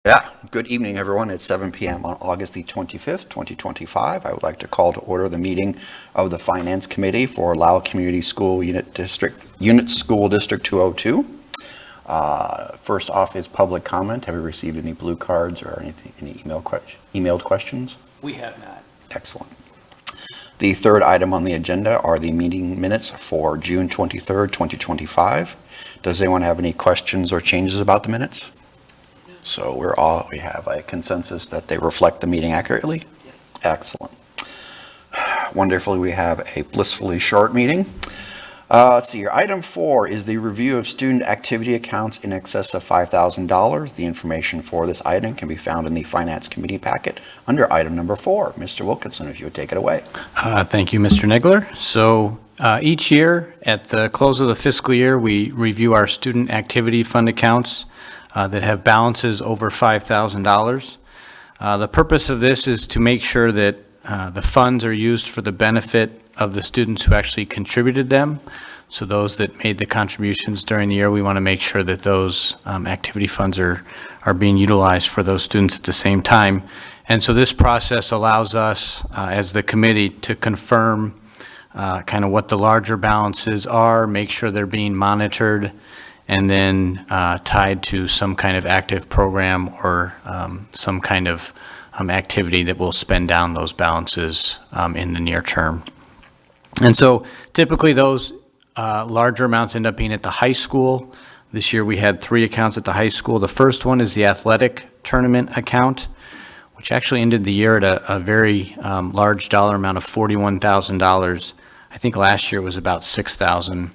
Yeah, good evening, everyone. It's 7 p.m. on August the 25th, 2025. I would like to call to order the meeting of the Finance Committee for Lisle Community School Unit School District 202. First off is public comment. Have you received any blue cards or anything, any emailed questions? We have not. Excellent. The third item on the agenda are the meeting minutes for June 23rd, 2025. Does anyone have any questions or changes about the minutes? So we have a consensus that they reflect the meeting accurately? Yes. Excellent. Wonderfully, we have a blissfully short meeting. Let's see here. Item 4 is the review of student activity accounts in excess of $5,000. The information for this item can be found in the Finance Committee packet under item number 4. Mr. Wilkinson, if you would take it away. Thank you, Mr. Nigler. So each year at the close of the fiscal year, we review our student activity fund accounts that have balances over $5,000. The purpose of this is to make sure that the funds are used for the benefit of the students who actually contributed them. So those that made the contributions during the year, we want to make sure that those activity funds are being utilized for those students at the same time. And so this process allows us as the committee to confirm kind of what the larger balances are, make sure they're being monitored, and then tied to some kind of active program or some kind of activity that will spend down those balances in the near term. And so typically those larger amounts end up being at the high school. This year we had 3 accounts at the high school. The first one is the athletic tournament account, which actually ended the year at a very large dollar amount of $41,000. I think last year it was about $6,000.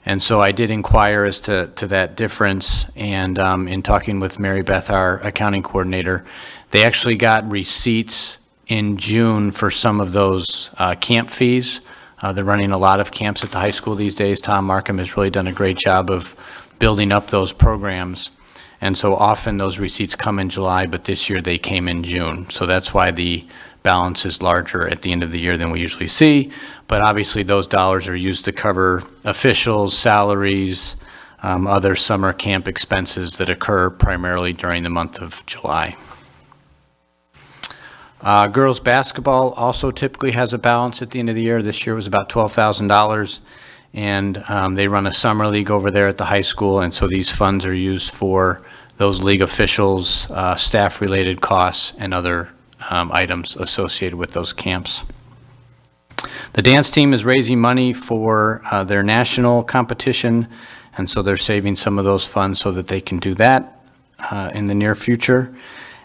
And so I did inquire as to that difference, and in talking with Mary Beth, our accounting coordinator, they actually got receipts in June for some of those camp fees. They're running a lot of camps at the high school these days. Tom Markham has really done a great job of building up those programs. And so often those receipts come in July, but this year they came in June. So that's why the balance is larger at the end of the year than we usually see. But obviously those dollars are used to cover officials, salaries, other summer camp expenses that occur primarily during the month of July. Girls basketball also typically has a balance at the end of the year. This year was about $12,000, and they run a summer league over there at the high school, and so these funds are used for those league officials, staff-related costs, and other items associated with those camps. The dance team is raising money for their national competition, and so they're saving some of those funds so that they can do that in the near future.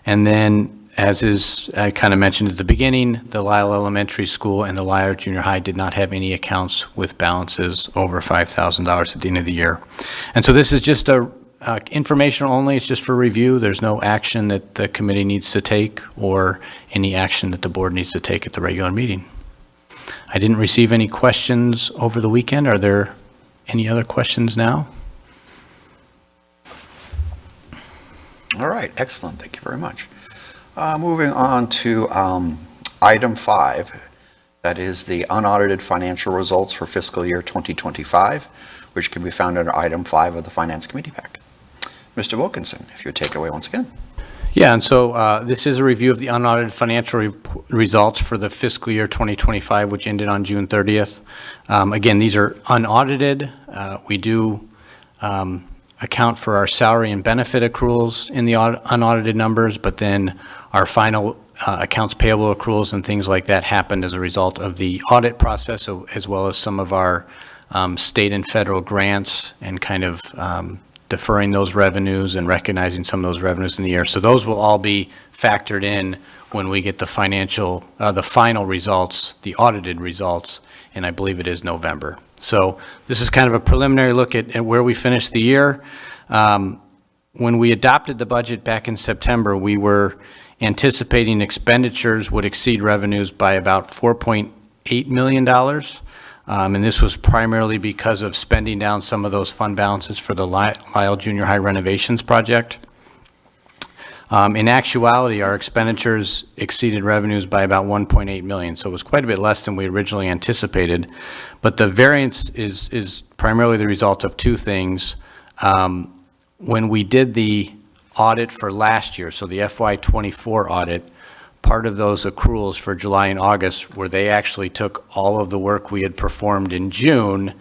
And then, as I kind of mentioned at the beginning, the Lisle Elementary School and the Lisle Junior High did not have any accounts with balances over $5,000 at the end of the year. And so this is just informational only. It's just for review. There's no action that the committee needs to take or any action that the board needs to take at the regular meeting. I didn't receive any questions over the weekend. Are there any other questions now? All right, excellent. Thank you very much. Moving on to item 5, that is the unaudited financial results for fiscal year 2025, which can be found under item 5 of the Finance Committee packet. Mr. Wilkinson, if you would take it away once again. Yeah, and so this is a review of the unaudited financial results for the fiscal year 2025, which ended on June 30th. Again, these are unaudited. We do account for our salary and benefit accruals in the unaudited numbers, but then our final accounts payable accruals and things like that happened as a result of the audit process, as well as some of our state and federal grants and kind of deferring those revenues and recognizing some of those revenues in the year. So those will all be factored in when we get the final results, the audited results, and I believe it is November. So this is kind of a preliminary look at where we finished the year. When we adopted the budget back in September, we were anticipating expenditures would exceed revenues by about $4.8 million. And this was primarily because of spending down some of those fund balances for the Lisle Junior High renovations project. In actuality, our expenditures exceeded revenues by about $1.8 million, so it was quite a bit less than we originally anticipated. But the variance is primarily the result of two things. When we did the audit for last year, so the FY24 audit, part of those accruals for July and August where they actually took all of the work we had performed in June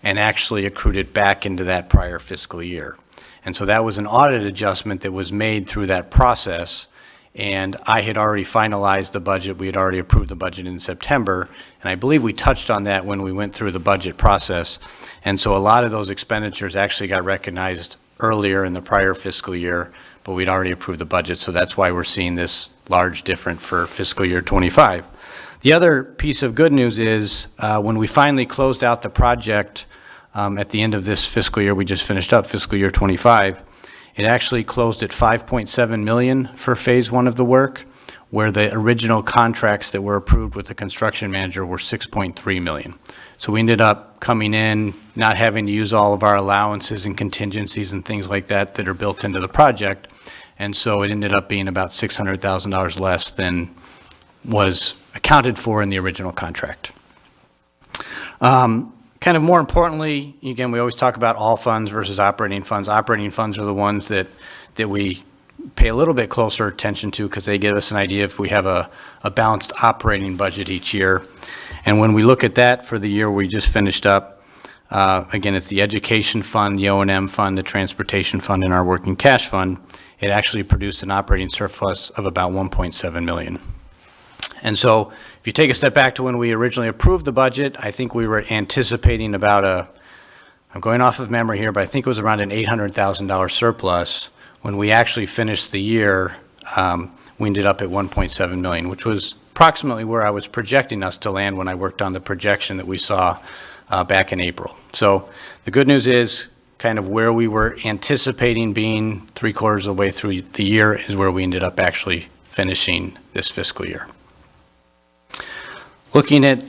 and actually accrued it back into that prior fiscal year. And so that was an audit adjustment that was made through that process. And I had already finalized the budget. We had already approved the budget in September. And I believe we touched on that when we went through the budget process. And so a lot of those expenditures actually got recognized earlier in the prior fiscal year, but we'd already approved the budget. So that's why we're seeing this large difference for fiscal year 25. The other piece of good news is when we finally closed out the project at the end of this fiscal year, we just finished up fiscal year 25, it actually closed at $5.7 million for phase one of the work, where the original contracts that were approved with the construction manager were $6.3 million. So we ended up coming in, not having to use all of our allowances and contingencies and things like that that are built into the project. And so it ended up being about $600,000 less than was accounted for in the original contract. Kind of more importantly, again, we always talk about all funds versus operating funds. Operating funds are the ones that we pay a little bit closer attention to because they give us an idea if we have a balanced operating budget each year. And when we look at that for the year we just finished up, again, it's the education fund, the O&M fund, the transportation fund, and our working cash fund. It actually produced an operating surplus of about $1.7 million. And so if you take a step back to when we originally approved the budget, I think we were anticipating about I'm going off of memory here, but I think it was around an $800,000 surplus. When we actually finished the year, we ended up at $1.7 million, which was approximately where I was projecting us to land when I worked on the projection that we saw back in April. So the good news is kind of where we were anticipating being 3/4 of the way through the year is where we ended up actually finishing this fiscal year. Looking at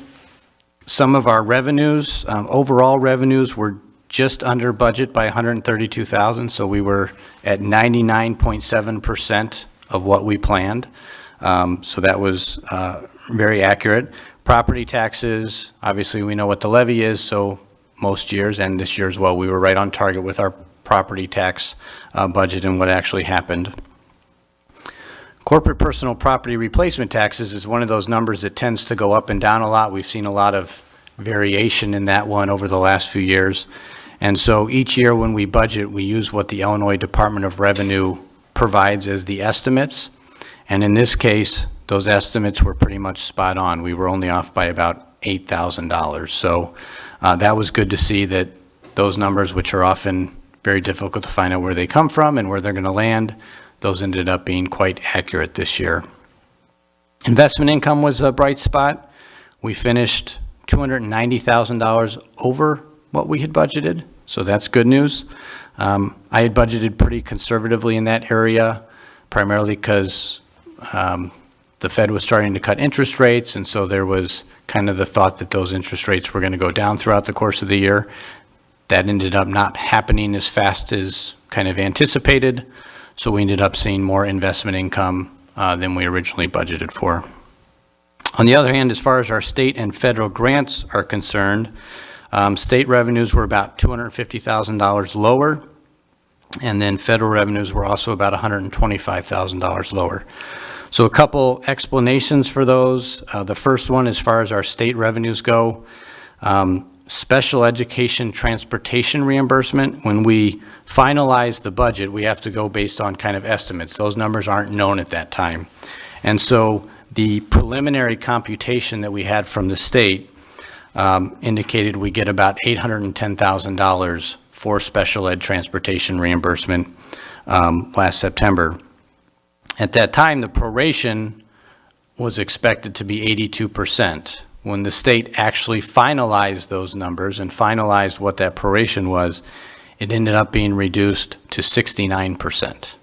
some of our revenues, overall revenues were just under budget by $132,000, so we were at 99.7% of what we planned. So that was very accurate. Property taxes, obviously we know what the levy is, so most years, and this year as well, we were right on target with our property tax budget and what actually happened. Corporate personal property replacement taxes is one of those numbers that tends to go up and down a lot. We've seen a lot of variation in that one over the last few years. And so each year when we budget, we use what the Illinois Department of Revenue provides as the estimates. And in this case, those estimates were pretty much spot on. We were only off by about $8,000. So that was good to see that those numbers, which are often very difficult to find out where they come from and where they're going to land, those ended up being quite accurate this year. Investment income was a bright spot. We finished $290,000 over what we had budgeted, so that's good news. I had budgeted pretty conservatively in that area, primarily because the Fed was starting to cut interest rates, and so there was kind of the thought that those interest rates were going to go down throughout the course of the year. That ended up not happening as fast as kind of anticipated, so we ended up seeing more investment income than we originally budgeted for. On the other hand, as far as our state and federal grants are concerned, state revenues were about $250,000 lower, and then federal revenues were also about $125,000 lower. So a couple explanations for those. The first one, as far as our state revenues go, special education transportation reimbursement. When we finalize the budget, we have to go based on kind of estimates. Those numbers aren't known at that time. And so the preliminary computation that we had from the state indicated we get about $810,000 for special ed transportation reimbursement last September. At that time, the proration was expected to be 82%. When the state actually finalized those numbers and finalized what that proration was, it ended up being reduced to 69%.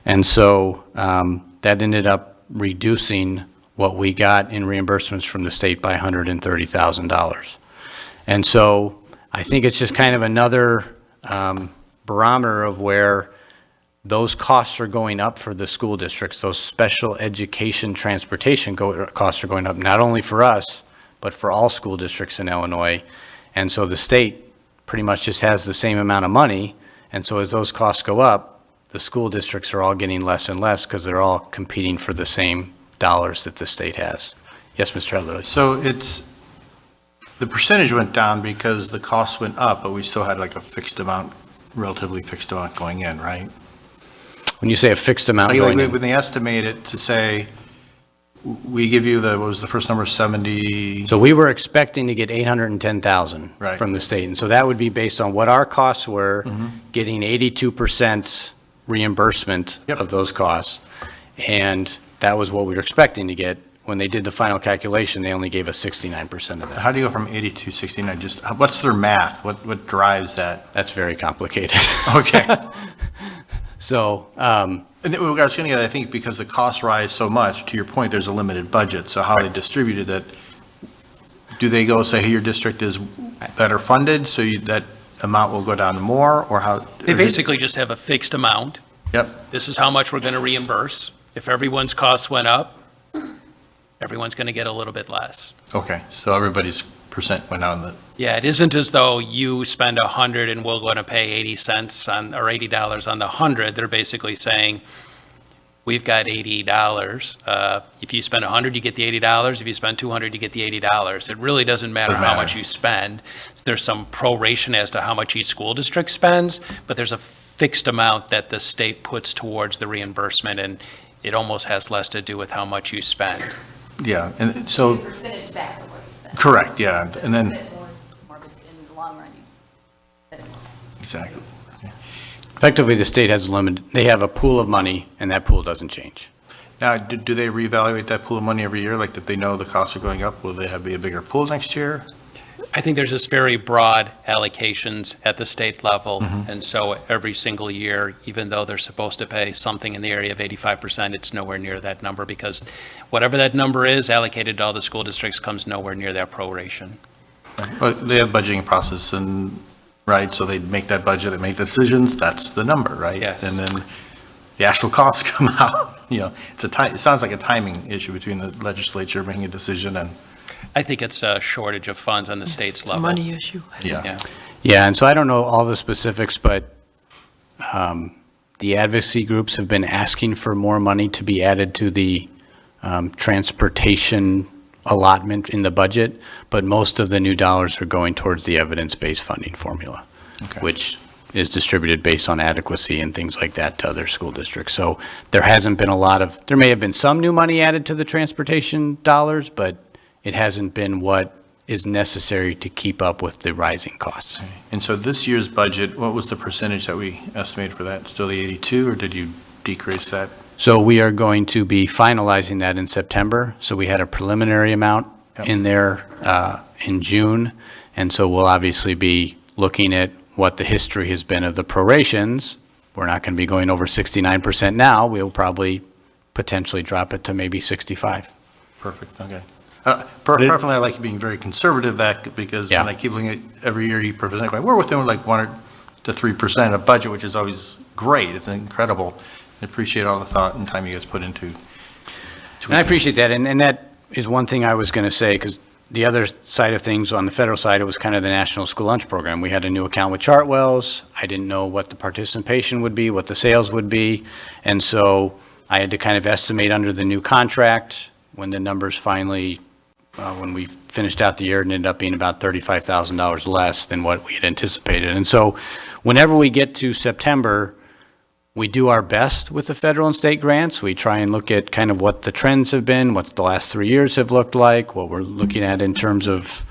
And so that ended up reducing what we got in reimbursements from the state by $130,000. And so I think it's just kind of another barometer of where those costs are going up for the school districts. Those special education transportation costs are going up, not only for us, but for all school districts in Illinois. And so the state pretty much just has the same amount of money. And so as those costs go up, the school districts are all getting less and less because they're all competing for the same dollars that the state has. Yes, Mr. Heatherly? So the percentage went down because the cost went up, but we still had like a fixed amount, relatively fixed amount going in, right? When you say a fixed amount Like going in, when they estimate it to say, we give you what was the first number, 70? so we were expecting to get 810,000 Right. from the state. And so that would be based on what our costs were, getting 82% reimbursement Yep. of those costs. And that was what we were expecting to get. When they did the final calculation, they only gave us 69% of that. How do you go from 80 to 69? Just, what's their math? What drives that? That's very complicated. Okay. So, And I was going to get, I think, because the costs rise so much, to your point, there's a limited budget. So how they distributed it, do they go say, hey, your district is better funded, so that amount will go down to more, or how? They basically just have a fixed amount. Yep, This is how much we're going to reimburse. If everyone's costs went up, everyone's going to get a little bit less. okay, so everybody's percent went down. Yeah, it isn't as though you spend 100 and we're going to pay 80 cents on, or $80 on the 100. They're basically saying, we've got $80. If you spend 100, you get the $80. If you spend 200, you get the $80. It really doesn't matter Doesn't how matter. much you spend. There's some proration as to how much each school district spends, but there's a fixed amount that the state puts towards the reimbursement, and it almost has less to do with how much you spend. Yeah, and so, The percentage back of what you spent. correct, yeah, and then, More of it in the long run, you spend more. exactly. effectively, the state has limited, they have a pool of money, and that pool doesn't change. Now, do they reevaluate that pool of money every year? Like, if they know the costs are going up, will they have a bigger pool next year? I think there's just very broad allocations at the state level, and so every single year, even though they're supposed to pay something in the area of 85%, it's nowhere near that number, because whatever that number is allocated to all the school districts comes nowhere near that proration. But they have budgeting process and, right, so they make that budget, they make the decisions, that's the number, right? Yes. And then the actual costs come out, it sounds like a timing issue between the legislature making a decision and, I think it's a shortage of funds on the state's level. issue. yeah. Yeah. Yeah, and so I don't know all the specifics, but the advocacy groups have been asking for more money to be added to the transportation allotment in the budget, but most of the new dollars are going towards the evidence-based funding formula, Okay. which is distributed based on adequacy and things like that to other school districts. So there hasn't been a lot of, there may have been some new money added to the transportation dollars, but it hasn't been what is necessary to keep up with the rising costs. And so this year's budget, what was the percentage that we estimated for that? Still the 82, or did you decrease that? So we are going to be finalizing that in September. So we had a preliminary amount Yep. in there in June. And so we'll obviously be looking at what the history has been of the prorations. We're not going to be going over 69% now. We'll probably potentially drop it to maybe 65. Perfect, okay. Personally, I like you being very conservative that, because when Yeah. I keep looking at every year you present, going, we're within like 1 to 3% of budget, which is always great. It's incredible. I appreciate all the thought and time you guys put into. And I appreciate that, and that is one thing I was going to say, because the other side of things, on the federal side, it was kind of the National School Lunch Program. We had a new account with Chartwell's. I didn't know what the participation would be, what the sales would be, and so I had to kind of estimate under the new contract when the numbers finally, when we finished out the year, it ended up being about $35,000 less than what we had anticipated. And so whenever we get to September, we do our best with the federal and state grants. We try and look at kind of what the trends have been, what the last 3 years have looked like, what we're looking at in terms of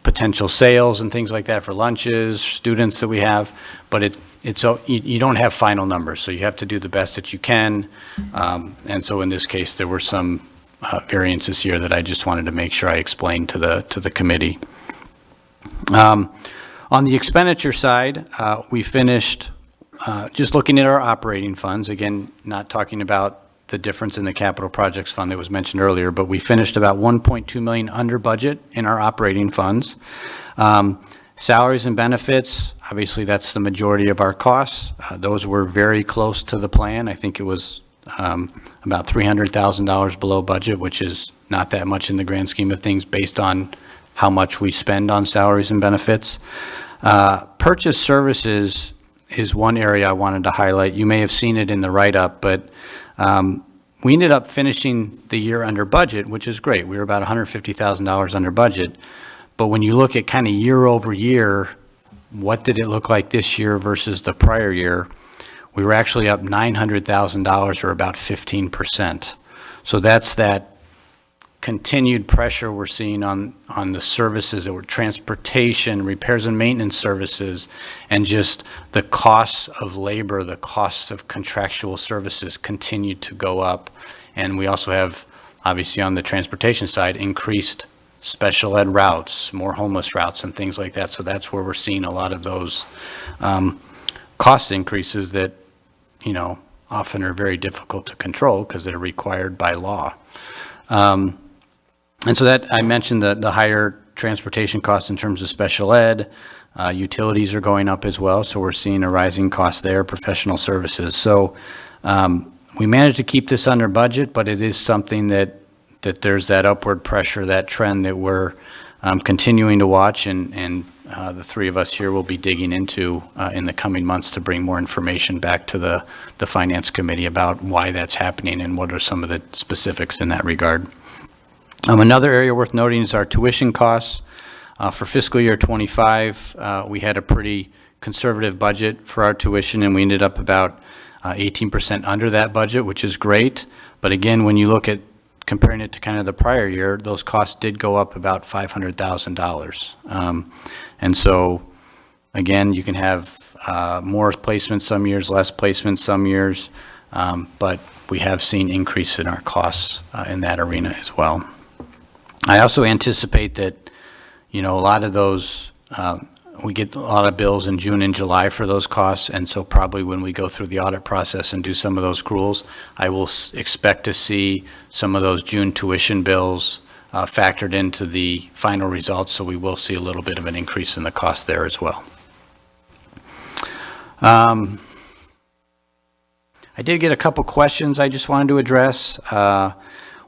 potential sales and things like that for lunches, students that we have. But you don't have final numbers, so you have to do the best that you can. And so in this case, there were some variances here that I just wanted to make sure I explained to the committee. On the expenditure side, we finished just looking at our operating funds, again, not talking about the difference in the capital projects fund that was mentioned earlier, but we finished about 1.2 million under budget in our operating funds. Salaries and benefits, obviously that's the majority of our costs. Those were very close to the plan. I think it was about $300,000 below budget, which is not that much in the grand scheme of things based on how much we spend on salaries and benefits. Purchase services is one area I wanted to highlight. You may have seen it in the write-up, but we ended up finishing the year under budget, which is great. We were about $150,000 under budget. But when you look at kind of year over year, what did it look like this year versus the prior year? We were actually up $900,000, or about 15%. So that's that continued pressure we're seeing on the services that were transportation, repairs and maintenance services, and just the costs of labor, the costs of contractual services continue to go up. And we also have, obviously on the transportation side, increased special ed routes, more homeless routes and things like that. So that's where we're seeing a lot of those cost increases that, you know, often are very difficult to control because they're required by law. And so that, I mentioned the higher transportation costs in terms of special ed, utilities are going up as well, so we're seeing a rising cost there, professional services. So we managed to keep this under budget, but it is something that there's that upward pressure, that trend that we're continuing to watch, and the three of us here will be digging into in the coming months to bring more information back to the Finance Committee about why that's happening and what are some of the specifics in that regard. Another area worth noting is our tuition costs. For fiscal year 25, we had a pretty conservative budget for our tuition, and we ended up about 18% under that budget, which is great. But again, when you look at comparing it to kind of the prior year, those costs did go up about $500,000. And so, again, you can have more placements some years, less placements some years, but we have seen increase in our costs in that arena as well. I also anticipate that, you know, a lot of those, we get a lot of bills in June and July for those costs, and so probably when we go through the audit process and do some of those accruals, I will expect to see some of those June tuition bills factored into the final results, so we will see a little bit of an increase in the cost there as well. I did get a couple questions I just wanted to address.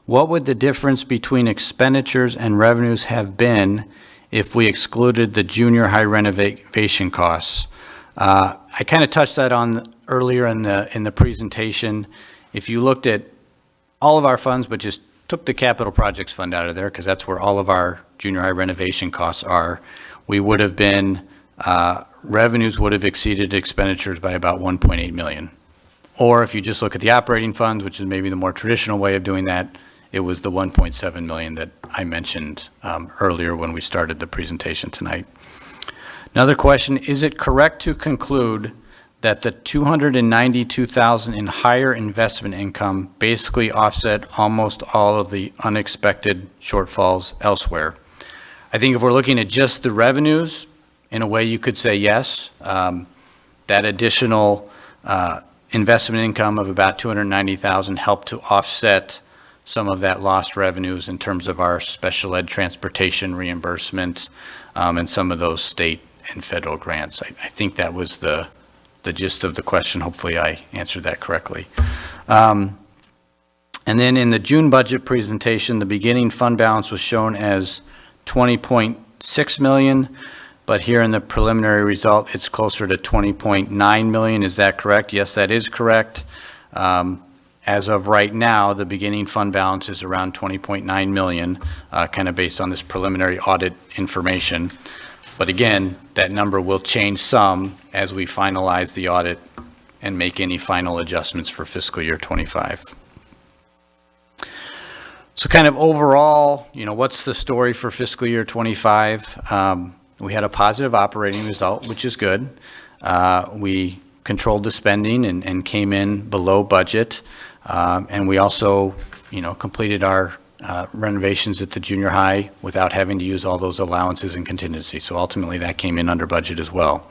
What would the difference between expenditures and revenues have been if we excluded the junior high renovation costs? I kind of touched that on earlier in the presentation. If you looked at all of our funds, but just took the capital projects fund out of there, because that's where all of our junior high renovation costs are, we would have been, revenues would have exceeded expenditures by about 1.8 million. Or if you just look at the operating funds, which is maybe the more traditional way of doing that, it was the 1.7 million that I mentioned earlier when we started the presentation tonight. Another question, is it correct to conclude that the $292,000 in higher investment income basically offset almost all of the unexpected shortfalls elsewhere? I think if we're looking at just the revenues, in a way you could say yes. That additional investment income of about $290,000 helped to offset some of that lost revenues in terms of our special ed transportation reimbursement and some of those state and federal grants. I think that was the gist of the question. Hopefully I answered that correctly. And then in the June budget presentation, the beginning fund balance was shown as 20.6 million, but here in the preliminary result, it's closer to 20.9 million. Is that correct? Yes, that is correct. As of right now, the beginning fund balance is around 20.9 million, kind of based on this preliminary audit information. But again, that number will change some as we finalize the audit and make any final adjustments for fiscal year 25. So kind of overall, you know, what's the story for fiscal year 25? We had a positive operating result, which is good. We controlled the spending and came in below budget. And we also, you know, completed our renovations at the junior high without having to use all those allowances and contingency. So ultimately that came in under budget as well.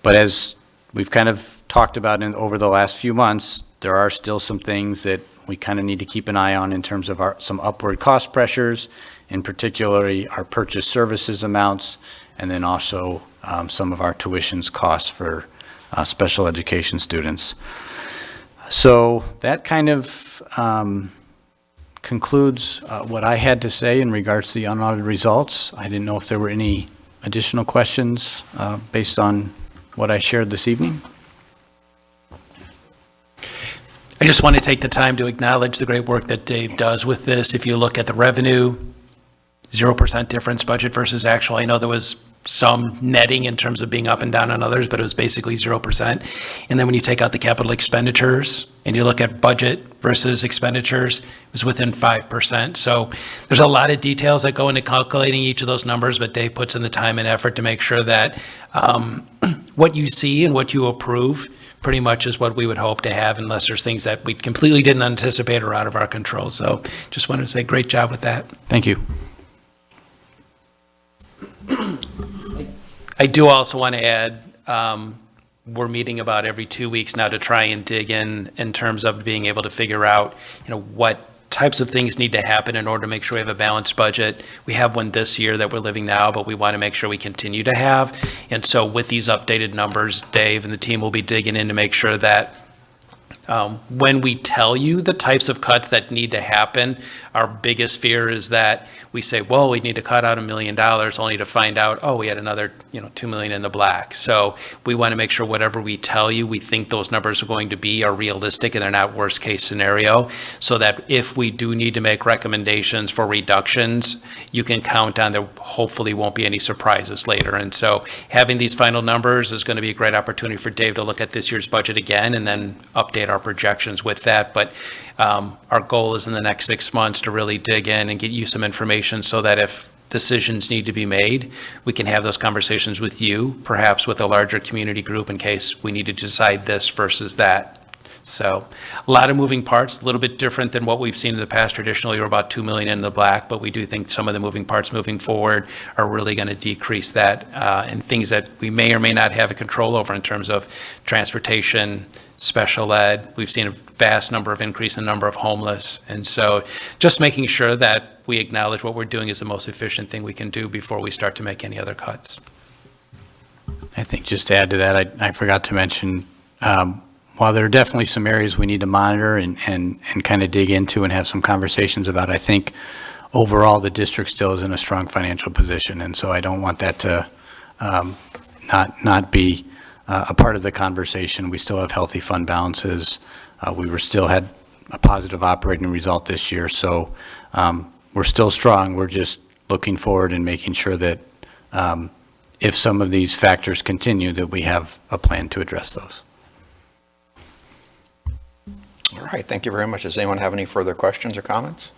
But as we've kind of talked about over the last few months, there are still some things that we kind of need to keep an eye on in terms of some upward cost pressures, in particular our purchase services amounts, and then also some of our tuitions costs for special education students. So that kind of concludes what I had to say in regards to the unaudited results. I didn't know if there were any additional questions based on what I shared this evening. I just want to take the time to acknowledge the great work that Dave does with this. If you look at the revenue, 0% difference budget versus actual. I know there was some netting in terms of being up and down on others, but it was basically 0%. And then when you take out the capital expenditures and you look at budget versus expenditures, it was within 5%. So there's a lot of details that go into calculating each of those numbers, but Dave puts in the time and effort to make sure that what you see and what you approve pretty much is what we would hope to have, unless there's things that we completely didn't anticipate or out of our control. So just wanted to say great job with that. Thank you. I do also want to add, we're meeting about every 2 weeks now to try and dig in terms of being able to figure out, what types of things need to happen in order to make sure we have a balanced budget. We have one this year that we're living now, but we want to make sure we continue to have. And so with these updated numbers, Dave and the team will be digging in to make sure that when we tell you the types of cuts that need to happen, our biggest fear is that we say, well, we need to cut out $1 million only to find out, oh, we had another, $2 million in the black. So we want to make sure whatever we tell you, we think those numbers are going to be are realistic and they're not worst case scenario, so that if we do need to make recommendations for reductions, you can count on there hopefully won't be any surprises later. And so having these final numbers is going to be a great opportunity for Dave to look at this year's budget again and then update our projections with that. But our goal is in the next 6 months to really dig in and get you some information so that if decisions need to be made, we can have those conversations with you, perhaps with a larger community group in case we need to decide this versus that. So a lot of moving parts, a little bit different than what we've seen in the past. Traditionally, we're about $2 million in the black, but we do think some of the moving parts moving forward are really going to decrease that, and things that we may or may not have a control over in terms of transportation, special ed. We've seen a vast number of increase in number of homeless. And so just making sure that we acknowledge what we're doing is the most efficient thing we can do before we start to make any other cuts. I think just to add to that, I forgot to mention, while there are definitely some areas we need to monitor and kind of dig into and have some conversations about, I think overall the district still is in a strong financial position. And so I don't want that to not be a part of the conversation. We still have healthy fund balances. We still had a positive operating result this year. So we're still strong. We're just looking forward and making sure that if some of these factors continue, that we have a plan to address those. All right, thank you very much. Does anyone have any further questions or comments?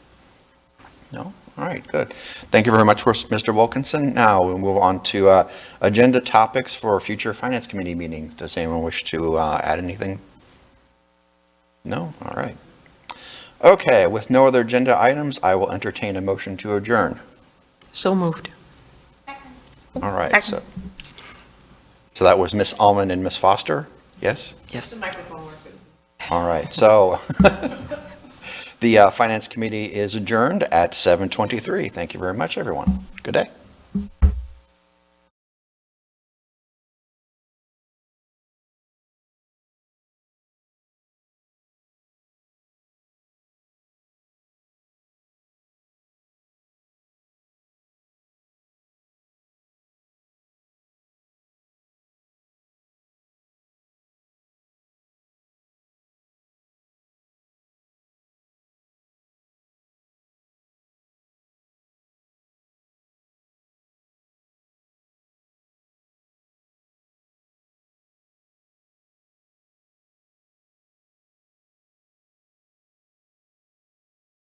No? All right, good. Thank you very much, Mr. Wilkinson. Now we'll move on to agenda topics for future Finance Committee meetings. Does anyone wish to add anything? No? All right. Okay, with no other agenda items, I will entertain a motion to adjourn. So moved. All right. Second. So that was Miss Allman and Miss Foster? Yes? Yes. All right, so the Finance Committee is adjourned at 7:23. Thank you very much, everyone. Good day.